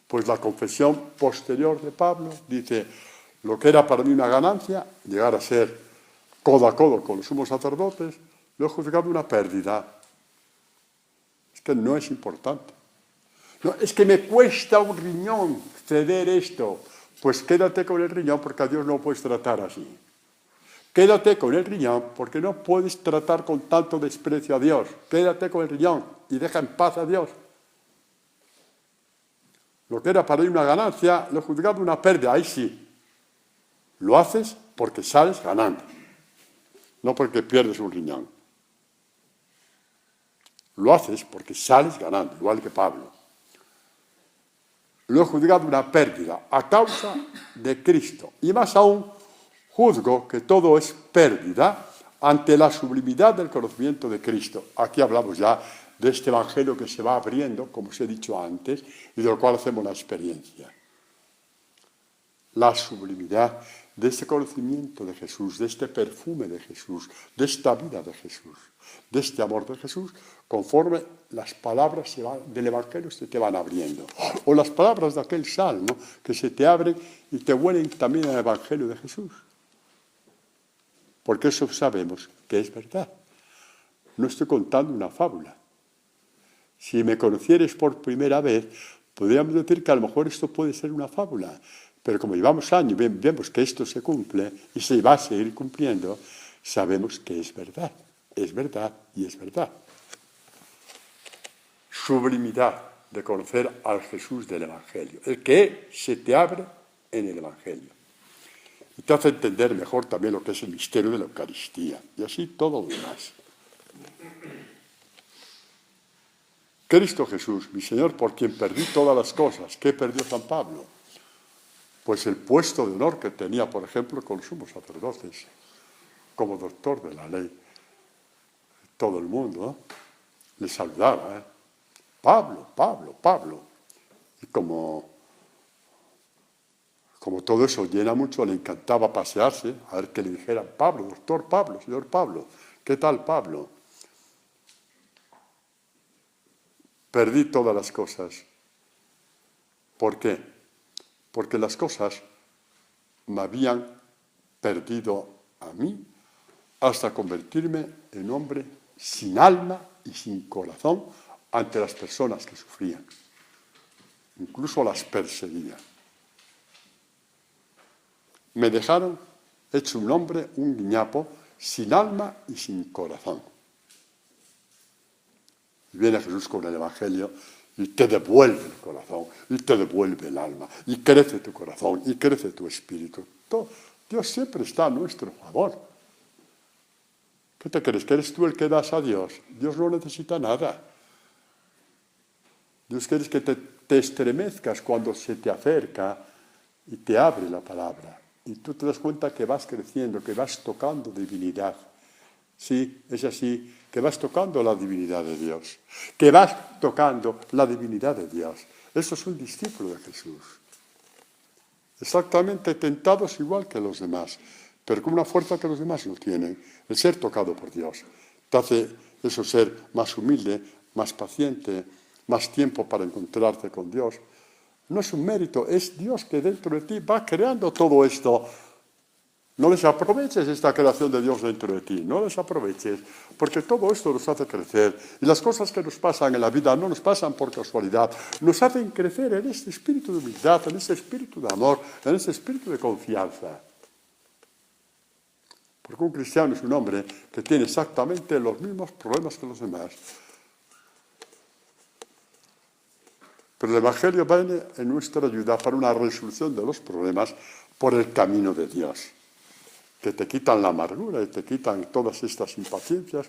pues la confesión posterior de Pablo dice, lo que era para mí una ganancia, llegar a ser codo a codo con los sumos sacerdotes, lo he juzgado una pérdida. Es que no es importante. No, es que me cuesta un riñón ceder esto. Pues quédate con el riñón porque a Dios no puedes tratar así. Quédate con el riñón porque no puedes tratar con tanto desprecio a Dios. Quédate con el riñón y deja en paz a Dios. Lo que era para mí una ganancia, lo he juzgado una pérdida. Ahí sí. Lo haces porque sales ganando. No porque pierdes un riñón. Lo haces porque sales ganando, igual que Pablo. Lo he juzgado una pérdida a causa de Cristo. Y más aún, juzgo que todo es pérdida ante la sublimidad del conocimiento de Cristo. Aquí hablamos ya de este evangelio que se va abriendo, como os he dicho antes, y de lo cual hacemos la experiencia. La sublimidad de este conocimiento de Jesús, de este perfume de Jesús, de esta vida de Jesús, de este amor de Jesús, conforme las palabras del Evangelio se te van abriendo. O las palabras de aquel salmo que se te abren y te huelen también al Evangelio de Jesús. Porque eso sabemos que es verdad. No estoy contando una fábula. Si me conocieres por primera vez, podríamos decir que a lo mejor esto puede ser una fábula. Pero como llevamos años y vemos que esto se cumple y se va a seguir cumpliendo, sabemos que es verdad y es verdad. Sublimidad de conocer al Jesús del Evangelio, el que se te abre en el Evangelio. Y te hace entender mejor también lo que es el misterio de la Eucaristía y así todo lo demás. Cristo Jesús, mi Señor, por quien perdí todas las cosas. ¿Qué perdió San Pablo? Pues el puesto de honor que tenía, por ejemplo, con los sumos sacerdotes, como doctor de la ley. Todo el mundo le saludaba, Pablo, Pablo, Pablo. Y como todo eso llena mucho, le encantaba pasearse, a ver que le dijeran, Pablo, doctor Pablo, señor Pablo, ¿qué tal Pablo? Perdí todas las cosas. ¿Por qué? Porque las cosas me habían perdido a mí hasta convertirme en hombre sin alma y sin corazón ante las personas que sufrían. Incluso las perseguían. Me dejaron hecho un hombre, un guiñapo, sin alma y sin corazón. Y viene Jesús con el Evangelio y te devuelve el corazón, y te devuelve el alma, y crece tu corazón, y crece tu espíritu. Dios siempre está a nuestro favor. ¿Qué te crees? ¿Que eres tú el que das a Dios? Dios no necesita nada. Dios quiere que te estremezcas cuando se te acerca y te abre la palabra. Y tú te das cuenta que vas creciendo, que vas tocando divinidad. Sí, es así, que vas tocando la divinidad de Dios. Que vas tocando la divinidad de Dios. Eso es un discípulo de Jesús. Exactamente tentados igual que los demás, pero con una fuerza que los demás no tienen. El ser tocado por Dios te hace eso ser más humilde, más paciente, más tiempo para encontrarte con Dios. No es un mérito, es Dios que dentro de ti va creando todo esto. No desaproveches esta creación de Dios dentro de ti, no desaproveches, porque todo esto nos hace crecer. Y las cosas que nos pasan en la vida no nos pasan por casualidad, nos hacen crecer en este espíritu de humildad, en este espíritu de amor, en este espíritu de confianza. Porque un cristiano es un hombre que tiene exactamente los mismos problemas que los demás. Pero el Evangelio viene en nuestra ayuda para una resolución de los problemas por el camino de Dios, que te quitan la amargura y te quitan todas estas impaciencias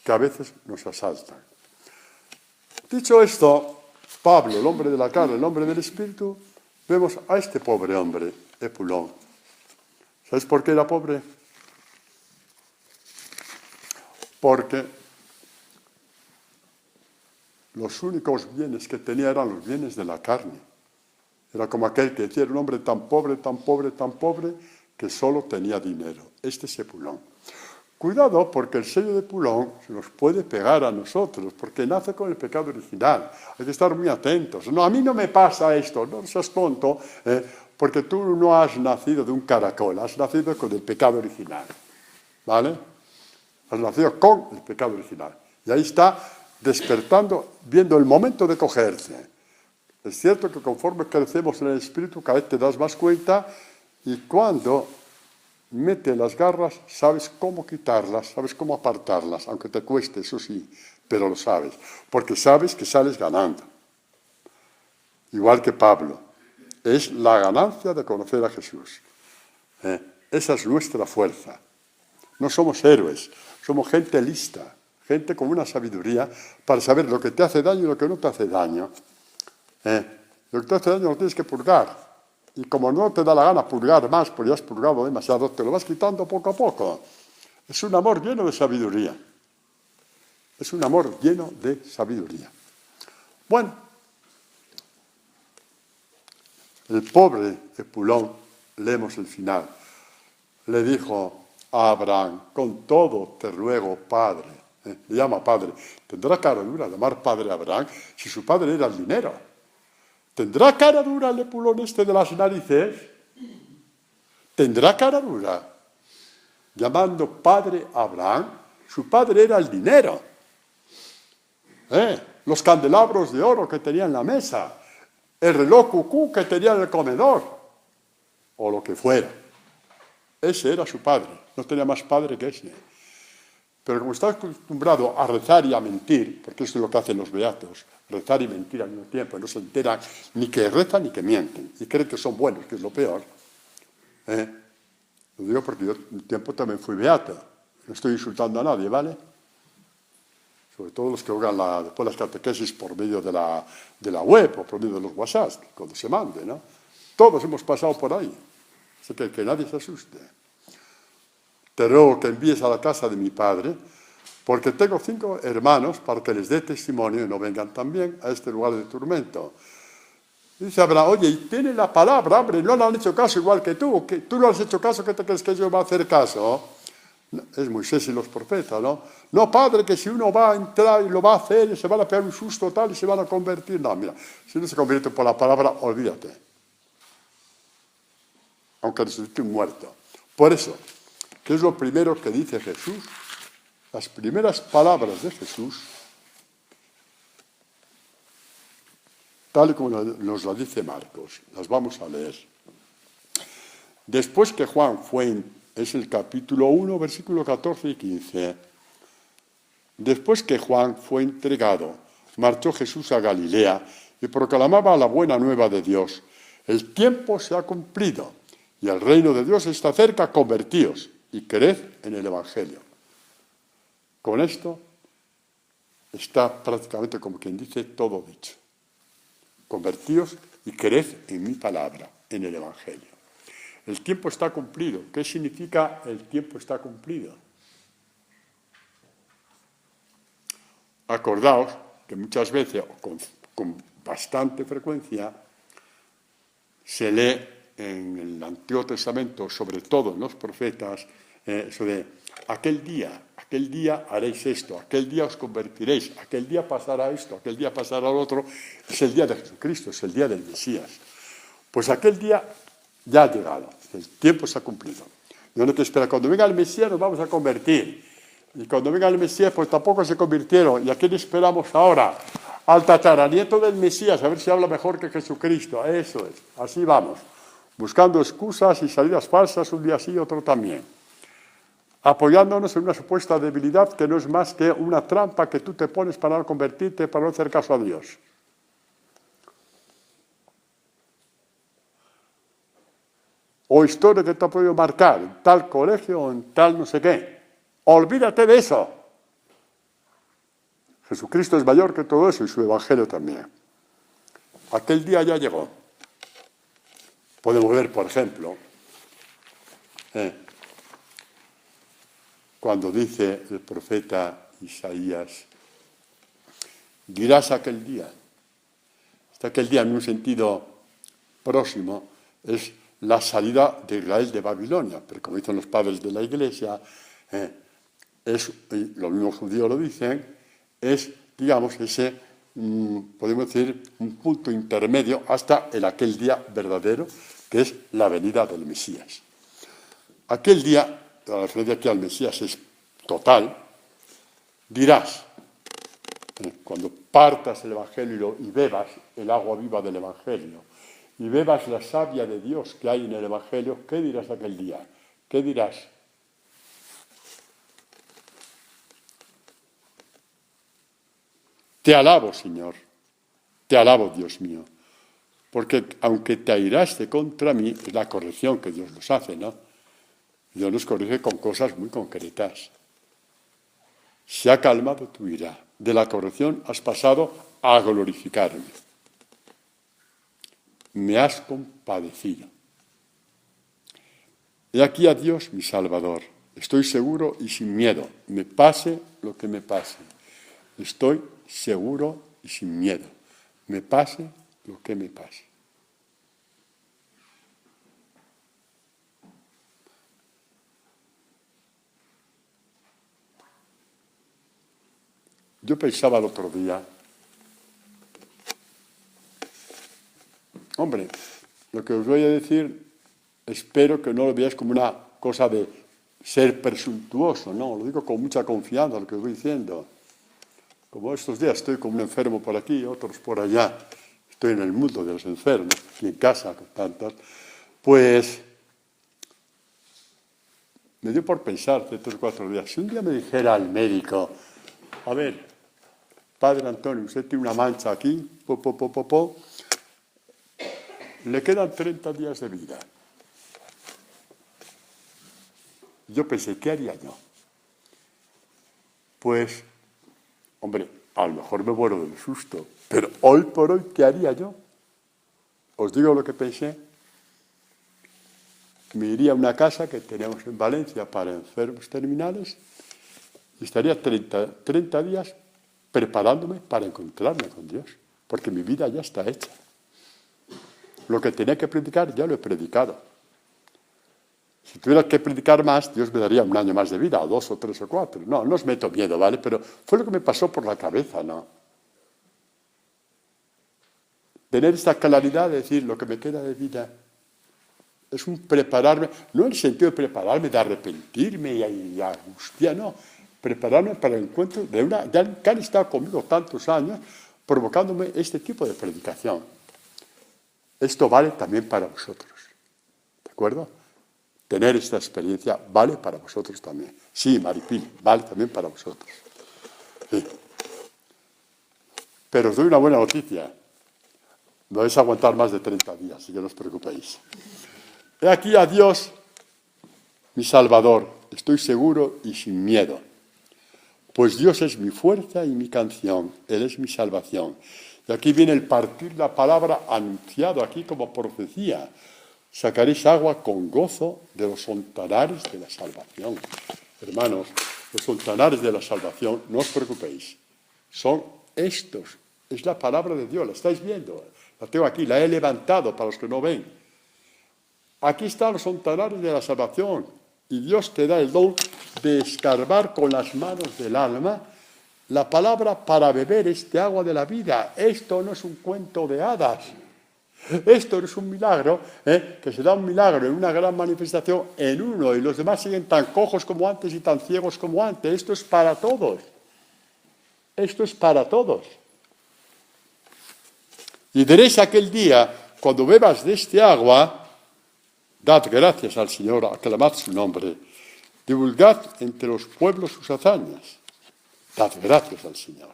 que a veces nos asaltan. Dicho esto, Pablo, el hombre de la carne, el hombre del espíritu, vemos a este pobre hombre, Epulón. ¿Sabes por qué era pobre? Porque los únicos bienes que tenía eran los bienes de la carne. Era como aquel que decía, era un hombre tan pobre, tan pobre, tan pobre, que solo tenía dinero. Este es Epulón. Cuidado, porque el sello de Epulón se nos puede pegar a nosotros, porque nace con el pecado original. Hay que estar muy atentos. No, a mí no me pasa esto, no seas tonto, porque tú no has nacido de un caracol, has nacido con el pecado original. ¿Vale? Has nacido con el pecado original. Y ahí está despertando, viendo el momento de cogerse. Es cierto que conforme crecemos en el espíritu, cada vez te das más cuenta, y cuando mete las garras, sabes cómo quitarlas, sabes cómo apartarlas, aunque te cueste, eso sí, pero lo sabes, porque sabes que sales ganando. Igual que Pablo, es la ganancia de conocer a Jesús. Esa es nuestra fuerza. No somos héroes, somos gente lista, gente con una sabiduría para saber lo que te hace daño y lo que no te hace daño. Lo que te hace daño lo tienes que purgar. Y como no te da la gana purgar más, porque ya has purgado demasiado, te lo vas quitando poco a poco. Es un amor lleno de sabiduría. Es un amor lleno de sabiduría. Bueno, el pobre Epulón, leemos el final, le dijo a Abraham, con todo te ruego, padre, le llama padre, tendrá cara dura llamar padre a Abraham si su padre era el dinero. ¿Tendrá cara dura el Epulón este de las narices? ¿Tendrá cara dura? Llamando padre a Abraham, su padre era el dinero. Los candelabros de oro que tenía en la mesa, el reloj cucú que tenía en el comedor, o lo que fuera. Ese era su padre, no tenía más padre que ese. Pero como está acostumbrado a rezar y a mentir, porque eso es lo que hacen los beatos, rezar y mentir al mismo tiempo, no se enteran ni que rezan ni que mienten, y creen que son buenos, que es lo peor. Lo digo porque yo un tiempo también fui beato, no estoy insultando a nadie, ¿vale? Sobre todo los que oigan después las catequesis por medio de la web o por medio de los WhatsApp, cuando se mande, ¿no? Todos hemos pasado por ahí, así que nadie se asuste. Te ruego que envíes a la casa de mi padre, porque tengo 5 hermanos para que les dé testimonio y no vengan también a este lugar de tormento. Dice Abraham, oye, y tiene la palabra, hombre, no le han hecho caso igual que tú no has hecho caso, ¿qué te crees que ellos van a hacer caso? No, es Moisés y los profetas, ¿no? No, padre, que si uno va a entrar y lo va a hacer, y se van a pegar un susto tal y se van a convertir. No, mira, si no se convierte por la palabra, olvídate. Aunque resucite un muerto. Por eso, ¿qué es lo primero que dice Jesús? Las primeras palabras de Jesús, tal y como nos la dice Marcos, las vamos a leer. Después que Juan es el capítulo 1, versículo 14 y 15. Después que Juan fue entregado, marchó Jesús a Galilea y proclamaba la buena nueva de Dios. El tiempo se ha cumplido y el reino de Dios está cerca, convertíos y creed en el Evangelio. Con esto está prácticamente, como quien dice, todo dicho. Convertíos y creed en mi palabra, en el Evangelio. El tiempo está cumplido. ¿Qué significa el tiempo está cumplido? Acordaos que muchas veces, o con bastante frecuencia, se lee en el Antiguo Testamento, sobre todo en los profetas, eso de aquel día haréis esto, aquel día os convertiréis, aquel día pasará esto, aquel día pasará lo otro. Es el día de Jesucristo, es el día del Mesías. Pues aquel día ya ha llegado, el tiempo se ha cumplido. No hay que esperar, cuando venga el Mesías nos vamos a convertir. Y cuando venga el Mesías, pues tampoco se convirtieron. ¿Y a quién esperamos ahora? Al tataranieto del Mesías, a ver si habla mejor que Jesucristo. Eso es, así vamos. Buscando excusas y salidas falsas, un día sí, otro también. Apoyándonos en una supuesta debilidad que no es más que una trampa que tú te pones para no convertirte, para no hacer caso a Dios. O historia que te ha podido marcar en tal colegio o en tal no sé qué. Olvídate de eso. Jesucristo es mayor que todo eso y su evangelio también. Aquel día ya llegó. Podemos ver, por ejemplo, cuando dice el profeta Isaías, dirás aquel día. Está aquel día en un sentido próximo es la salida de Israel de Babilonia, pero como dicen los padres de la Iglesia, y los mismos judíos lo dicen, es, digamos, ese, podemos decir, un punto intermedio hasta aquel día verdadero, que es la venida del Mesías. Aquel día, la referencia aquí al Mesías es total, dirás, cuando partas el Evangelio y bebas el agua viva del Evangelio, y bebas la savia de Dios que hay en el Evangelio, ¿qué dirás aquel día? ¿Qué dirás? Te alabo, Señor, te alabo, Dios mío, porque aunque te airaste contra mí, es la corrección que Dios nos hace, ¿no? Dios nos corrige con cosas muy concretas. Se ha calmado tu ira. De la corrección has pasado a glorificarme. Me has compadecido. He aquí a Dios, mi Salvador. Estoy seguro y sin miedo. Me pase lo que me pase. Estoy seguro y sin miedo. Me pase lo que me pase. Yo pensaba el otro día, hombre, lo que os voy a decir, espero que no lo veáis como una cosa de ser presuntuoso, no, lo digo con mucha confianza lo que os voy diciendo. Como estos días estoy como un enfermo por aquí, otros por allá, estoy en el mundo de los enfermos, aquí en casa con tantos, pues me dio por pensar hace 3 o 4 días, si un día me dijera al médico, a ver, Padre Antonio, usted tiene una mancha aquí, le quedan 30 días de vida. Yo pensé, ¿qué haría yo? Pues, hombre, a lo mejor me muero del susto, pero hoy por hoy, ¿qué haría yo? Os digo lo que pensé. Me iría a una casa que tenemos en Valencia para enfermos terminales y estaría 30 días preparándome para encontrarme con Dios, porque mi vida ya está hecha. Lo que tenía que predicar ya lo he predicado. Si tuviera que predicar más, Dios me daría 1 año más de vida, o 2 o 3 o 4. No os meto miedo, ¿vale? Pero fue lo que me pasó por la cabeza, ¿no? Tener esta claridad de decir lo que me queda de vida es un prepararme, no en el sentido de prepararme, de arrepentirme y angustiar, no. Prepararme para el encuentro de que han estado conmigo tantos años provocándome este tipo de predicación. Esto vale también para vosotros, ¿de acuerdo? Tener esta experiencia vale para vosotros también. Sí, Maripil, vale también para vosotros. Sí. Pero os doy una buena noticia. No vais a aguantar más de 30 días, así que no os preocupéis. He aquí a Dios, mi Salvador, estoy seguro y sin miedo. Pues Dios es mi fuerza y mi canción, Él es mi salvación. Y aquí viene el partir la palabra anunciado aquí como profecía. Sacaréis agua con gozo de los fontanares de la salvación. Hermanos, los fontanares de la salvación, no os preocupéis, son estos. Es la palabra de Dios, la estáis viendo. La tengo aquí, la he levantado para los que no ven. Aquí están los fontanares de la salvación. Y Dios te da el don de escarbar con las manos del alma la palabra para beber este agua de la vida. Esto no es un cuento de hadas. Esto es un milagro, que se da un milagro en una gran manifestación en uno y los demás siguen tan cojos como antes y tan ciegos como antes. Esto es para todos. Esto es para todos. Y diréis aquel día, cuando bebas de este agua, dad gracias al Señor, aclamad su nombre, divulgad entre los pueblos sus hazañas. Dad gracias al Señor.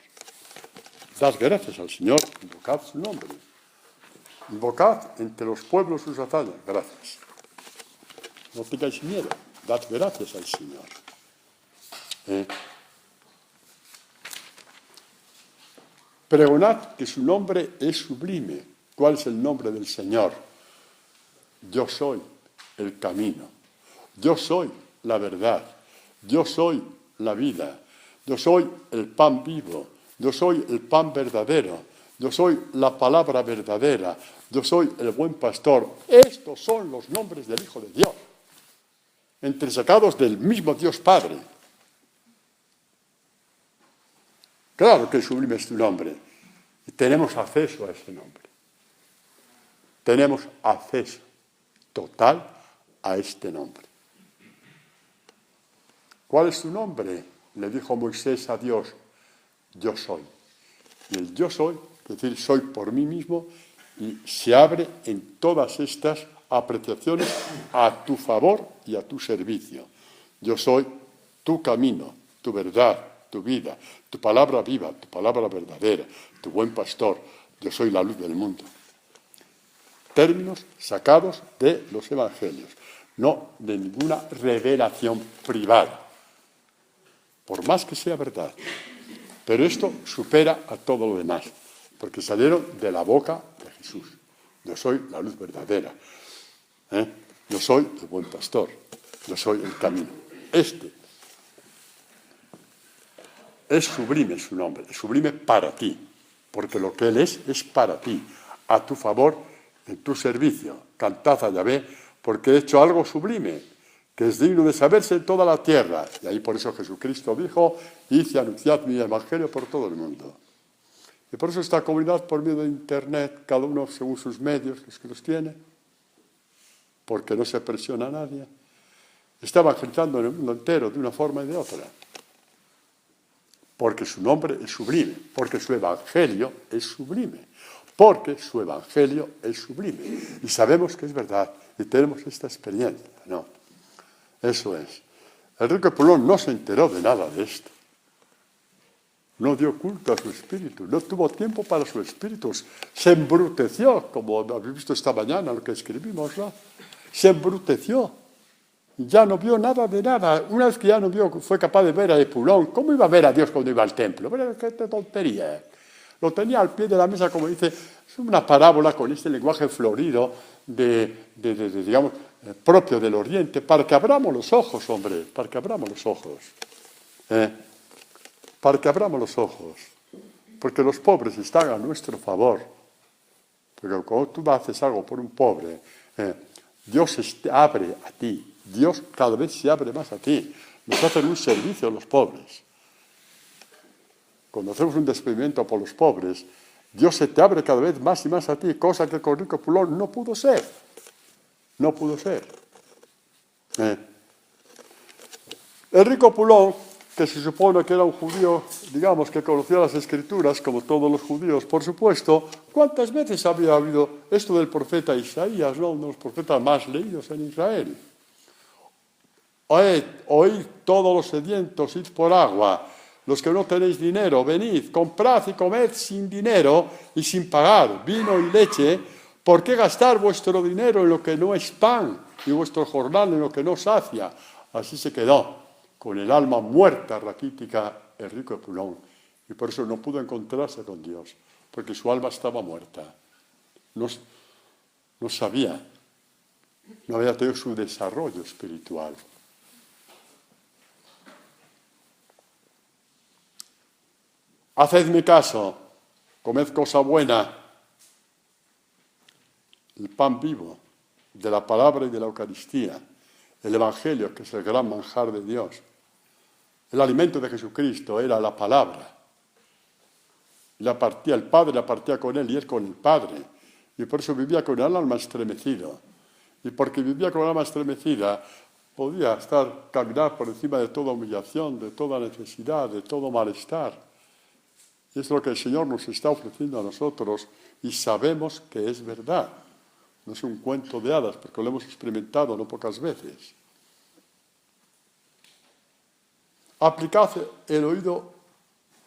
Dad gracias al Señor, invocad su nombre. Invocad entre los pueblos sus hazañas. Gracias. No tengáis miedo. Dad gracias al Señor. Pregonad que su nombre es sublime. ¿Cuál es el nombre del Señor? Yo soy el camino. Yo soy la verdad. Yo soy la vida. Yo soy el pan vivo. Yo soy el pan verdadero. yo soy la palabra verdadera, yo soy el buen pastor. Estos son los nombres del Hijo de Dios, entresacados del mismo Dios Padre. Claro que sublime es tu nombre, y tenemos acceso a ese nombre. Tenemos acceso total a este nombre. ¿Cuál es tu nombre? Le dijo Moisés a Dios, yo soy. Y el yo soy, es decir, soy por mí mismo, y se abre en todas estas apreciaciones a tu favor y a tu servicio. Yo soy tu camino, tu verdad, tu vida, tu palabra viva, tu palabra verdadera, tu buen pastor. Yo soy la luz del mundo. Términos sacados de los evangelios, no de ninguna revelación privada, por más que sea verdad. Pero esto supera a todo lo demás, porque salieron de la boca de Jesús. Yo soy la luz verdadera. Yo soy el buen pastor. Yo soy el camino. Este es sublime su nombre, es sublime para ti, porque lo que Él es para ti, a tu favor, en tu servicio. Cantad a Yahvé, porque he hecho algo sublime, que es digno de saberse en toda la tierra. Y ahí por eso Jesucristo dijo, id y anunciad mi evangelio por todo el mundo. Y por eso esta comunidad, por medio de Internet, cada uno según sus medios, los que los tiene, porque no se presiona a nadie, está evangelizando en el mundo entero de una forma y de otra. Porque su nombre es sublime, porque su evangelio es sublime, porque su evangelio es sublime. Y sabemos que es verdad, y tenemos esta experiencia, ¿no? Eso es. El rico Pulón no se enteró de nada de esto. No dio culto a su espíritu, no tuvo tiempo para su espíritu. Se embruteció, como habéis visto esta mañana, lo que escribimos, ¿no? Se embruteció. Ya no vio nada de nada. Una vez que ya no vio, fue capaz de ver a Epulón. ¿Cómo iba a ver a Dios cuando iba al templo? Pero qué tontería. Lo tenía al pie de la mesa, como dice, es una parábola con este lenguaje florido digamos, propio del Oriente, para que abramos los ojos, hombre, para que abramos los ojos. Para que abramos los ojos. Porque los pobres están a nuestro favor. Porque cuando tú haces algo por un pobre, Dios abre a ti. Dios cada vez se abre más a ti. Nos hacen un servicio a los pobres. Cuando hacemos un despedimiento por los pobres, Dios se te abre cada vez más y más a ti, cosa que con Rico Pulón no pudo ser. No pudo ser. El Rico Pulón, que se supone que era un judío, digamos, que conocía las Escrituras, como todos los judíos, por supuesto, ¿cuántas veces había habido esto del profeta Isaías, ¿no? Uno de los profetas más leídos en Israel? Oíd todos los sedientos, id por agua. Los que no tenéis dinero, venid, comprad y comed sin dinero y sin pagar vino y leche. ¿Por qué gastar vuestro dinero en lo que no es pan y vuestro jornal en lo que no sacia? Así se quedó, con el alma muerta, raquítica, el rico Epulón. Y por eso no pudo encontrarse con Dios, porque su alma estaba muerta. No sabía, no había tenido su desarrollo espiritual. Hacedme caso, comed cosa buena, el pan vivo de la palabra y de la Eucaristía, el Evangelio, que es el gran manjar de Dios. El alimento de Jesucristo era la palabra. El Padre la partía con él y él con el Padre. Y por eso vivía con el alma estremecido. Y porque vivía con el alma estremecida, podía caminar por encima de toda humillación, de toda necesidad, de todo malestar. Y es lo que el Señor nos está ofreciendo a nosotros y sabemos que es verdad. No es un cuento de hadas, porque lo hemos experimentado no pocas veces. Aplicad el oído,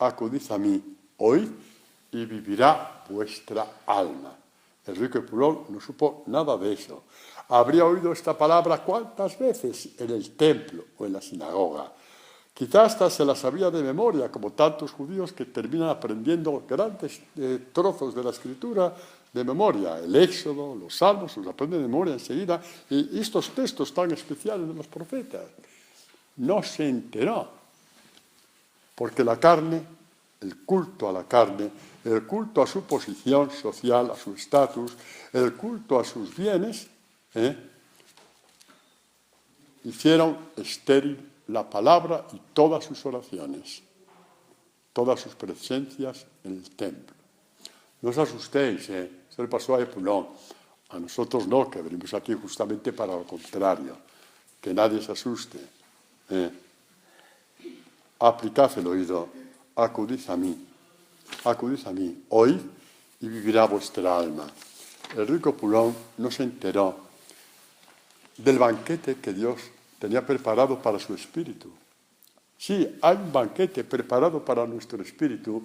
acudid a mí, oíd y vivirá vuestra alma. El rico Epulón no supo nada de eso. Habría oído esta palabra ¿cuántas veces? En el templo o en la sinagoga. Quizás hasta se la sabía de memoria, como tantos judíos que terminan aprendiendo grandes trozos de la Escritura de memoria. El Éxodo, los Salmos, los aprenden de memoria enseguida. Y estos textos tan especiales de los profetas. No se enteró, porque la carne, el culto a la carne, el culto a su posición social, a su estatus, el culto a sus bienes, hicieron estéril la palabra y todas sus oraciones, todas sus presencias en el templo. No os asustéis, eso le pasó a Epulón. A nosotros no, que venimos aquí justamente para lo contrario. Que nadie se asuste. Aplicad el oído, acudid a mí, oíd y vivirá vuestra alma. El rico Epulón no se enteró del banquete que Dios tenía preparado para su espíritu. Sí, hay un banquete preparado para nuestro espíritu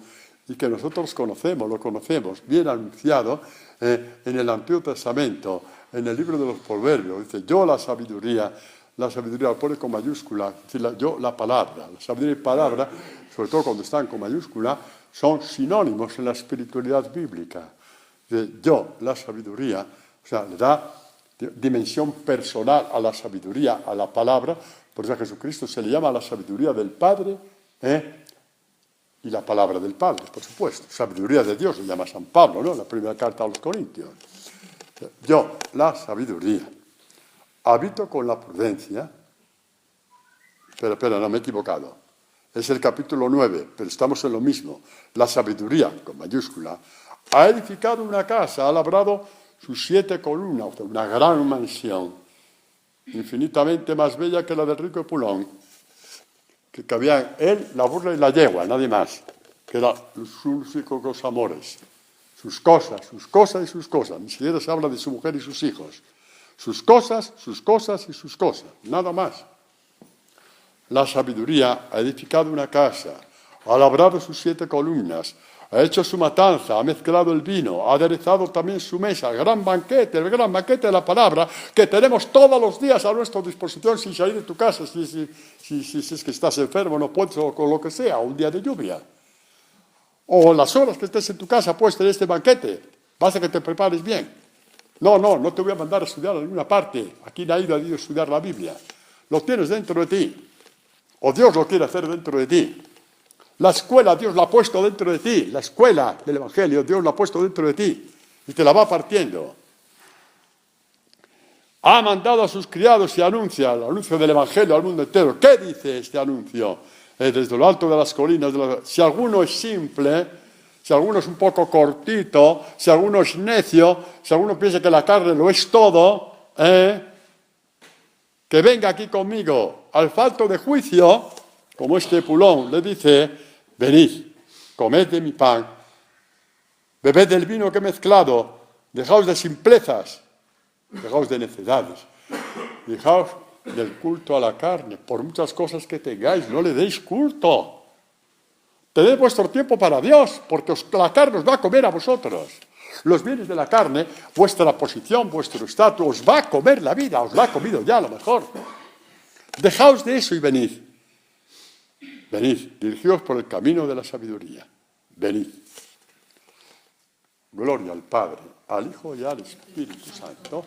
y que nosotros conocemos, lo conocemos, bien anunciado en el Antiguo Testamento, en el libro de los Proverbios. Dice, yo la sabiduría lo pone con mayúscula, yo la palabra, la sabiduría y palabra, sobre todo cuando están con mayúscula, son sinónimos en la espiritualidad bíblica. Dice, yo, la sabiduría, o sea, le da dimensión personal a la sabiduría, a la palabra. Por eso a Jesucristo se le llama la sabiduría del Padre y la palabra del Padre, por supuesto. Sabiduría de Dios, le llama San Pablo, ¿no? La primera carta a los Corintios. Yo, la sabiduría, habito con la prudencia. Espera, no me he equivocado. Es el capítulo 9, pero estamos en lo mismo. La sabiduría, con mayúscula, ha edificado una casa, ha labrado sus 7 columnas, o sea, una gran mansión, infinitamente más bella que la del rico Epulón, que cabían él, la burla y la yegua, nadie más, que eran sus únicos amores, sus cosas y sus cosas. Ni siquiera se habla de su mujer y sus hijos. Sus cosas y sus cosas, nada más. La sabiduría ha edificado una casa, ha labrado sus 7 columnas, ha hecho su matanza, ha mezclado el vino, ha aderezado también su mesa, el gran banquete de la palabra que tenemos todos los días a nuestra disposición sin salir de tu casa, si es que estás enfermo, no puedes, o con lo que sea, un día de lluvia. O las horas que estés en tu casa puedes tener este banquete, basta que te prepares bien. No te voy a mandar a estudiar a ninguna parte, aquí nadie ha ido a estudiar la Biblia. Lo tienes dentro de ti, o Dios lo quiere hacer dentro de ti. La escuela Dios la ha puesto dentro de ti, la escuela del Evangelio Dios la ha puesto dentro de ti y te la va partiendo. Ha mandado a sus criados y anuncia el anuncio del Evangelio al mundo entero. ¿Qué dice este anuncio? Desde lo alto de las colinas, si alguno es simple, si alguno es un poco cortito, si alguno es necio, si alguno piensa que la carne lo es todo, que venga aquí conmigo. Al falto de juicio, como este Epulón le dice, venid, comed de mi pan, bebed del vino que he mezclado, dejaos de simplezas, dejaos de necedades, dejaos del culto a la carne, por muchas cosas que tengáis, no le deis culto. Tened vuestro tiempo para Dios, porque la carne os va a comer a vosotros. Los bienes de la carne, vuestra posición, vuestro estatus, os va a comer la vida, os la ha comido ya a lo mejor. Dejaos de eso y venid. Venid, dirigíos por el camino de la sabiduría. Venid. Gloria al Padre, al Hijo y al Espíritu Santo.